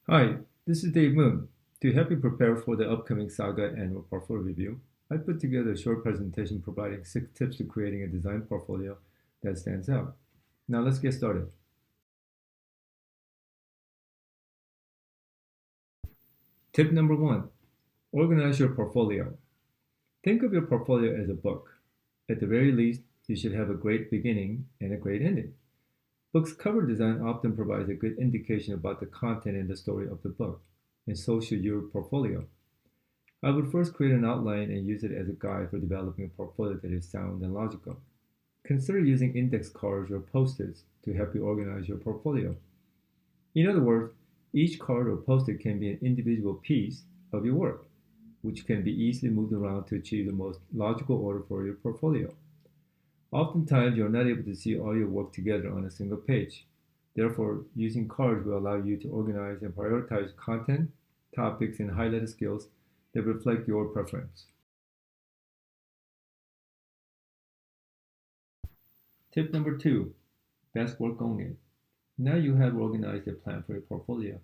Hi, this is Dave Moon. To help you prepare for the upcoming Saga annual portfolio review, I put together a short presentation providing 6 tips to creating a design portfolio that stands out. Now let's get started. Tip number 1, organize your portfolio. Think of your portfolio as a book. At the very least, you should have a great beginning and a great ending. Book's cover design often provides a good indication about the content and the story of the book, and so should your portfolio. I would first create an outline and use it as a guide for developing a portfolio that is sound and logical. Consider using index cards or post-its to help you organize your portfolio. In other words, each card or post-it can be an individual piece of your work, which can be easily moved around to achieve the most logical order for your portfolio. Oftentimes, you're not able to see all your work together on a single page. Therefore, using cards will allow you to organize and prioritize content, topics, and highlighted skills that reflect your preference. Tip number 2, best work only. Now you have organized a plan for your portfolio.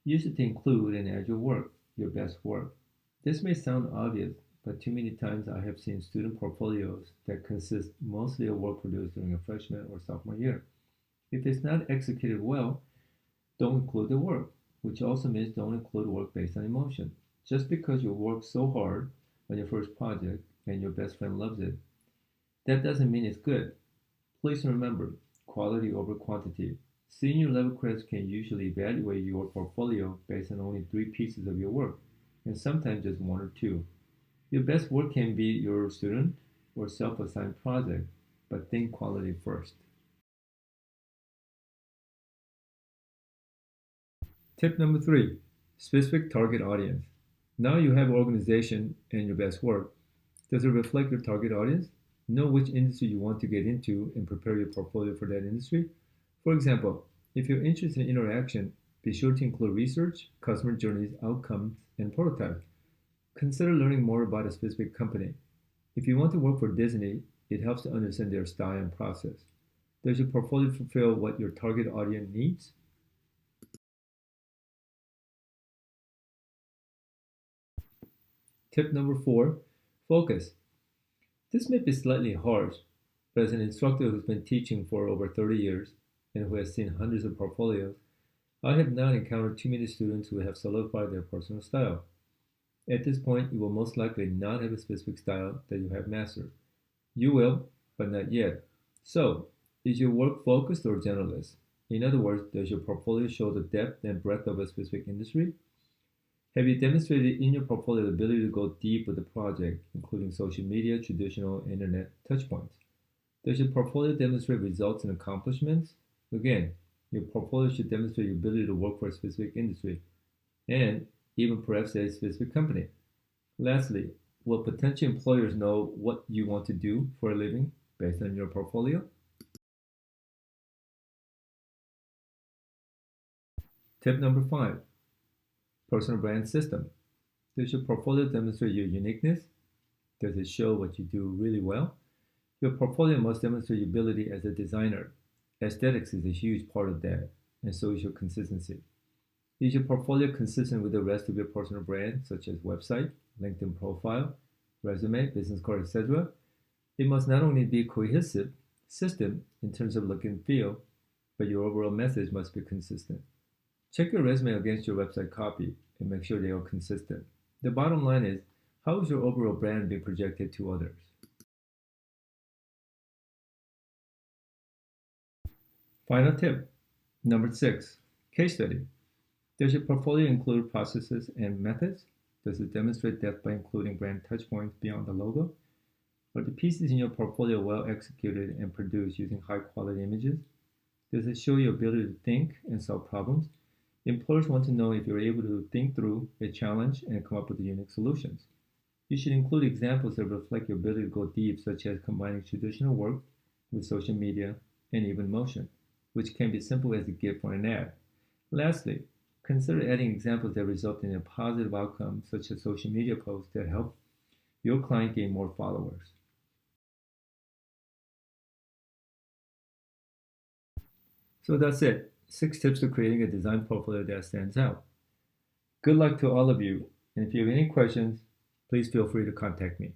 Use it to include and add your work, your best work. This may sound obvious, but too many times I have seen student portfolios that consist mostly of work produced during a freshman or sophomore year. If it's not executed well, don't include the work, which also means don't include work based on emotion. Just because you worked so hard on your first project and your best friend loves it, that doesn't mean it's good. Please remember, quality over quantity. Senior level credits can usually evaluate your portfolio based on only 3 pieces of your work, and sometimes just 1 or 2. Your best work can be your student or self-assigned project, but think quality first. Tip number 3, specific target audience. Now you have organization and your best work. Does it reflect your target audience? Know which industry you want to get into and prepare your portfolio for that industry. For example, if you're interested in interaction, be sure to include research, customer journeys, outcomes, and prototypes. Consider learning more about a specific company. If you want to work for Disney, it helps to understand their style and process. Does your portfolio fulfill what your target audience needs? Tip number 4, focus. This may be slightly harsh, but as an instructor who's been teaching for over 30 years and who has seen hundreds of portfolios, I have not encountered too many students who have solidified their personal style. At this point, you will most likely not have a specific style that you have mastered. You will, but not yet. So, is your work focused or generalist? In other words, does your portfolio show the depth and breadth of a specific industry? Have you demonstrated in your portfolio the ability to go deep with the project, including social media, traditional internet touchpoints? Does your portfolio demonstrate results and accomplishments? Again, your portfolio should demonstrate your ability to work for a specific industry and even perhaps a specific company. Lastly, will potential employers know what you want to do for a living based on your portfolio? Tip number 5, personal brand system. Does your portfolio demonstrate your uniqueness? Does it show what you do really well? Your portfolio must demonstrate your ability as a designer. Aesthetics is a huge part of that, and so is your consistency. Is your portfolio consistent with the rest of your personal brand, such as website, LinkedIn profile, resume, business card, etc.? It must not only be a cohesive system in terms of look and feel, but your overall message must be consistent. Check your resume against your website copy and make sure they are consistent. The bottom line is, how is your overall brand being projected to others? Final tip, number 6, case study. Does your portfolio include processes and methods? Does it demonstrate depth by including brand touchpoints beyond the logo? Are the pieces in your portfolio well executed and produced using high quality images? Does it show your ability to think and solve problems? Employers want to know if you're able to think through a challenge and come up with unique solutions. You should include examples that reflect your ability to go deep, such as combining traditional work with social media and even motion, which can be simple as a GIF or an ad. Lastly, consider adding examples that result in a positive outcome, such as social media posts that help your client gain more followers. So that's it. 6 tips to creating a design portfolio that stands out. Good luck to all of you, and if you have any questions, please feel free to contact me.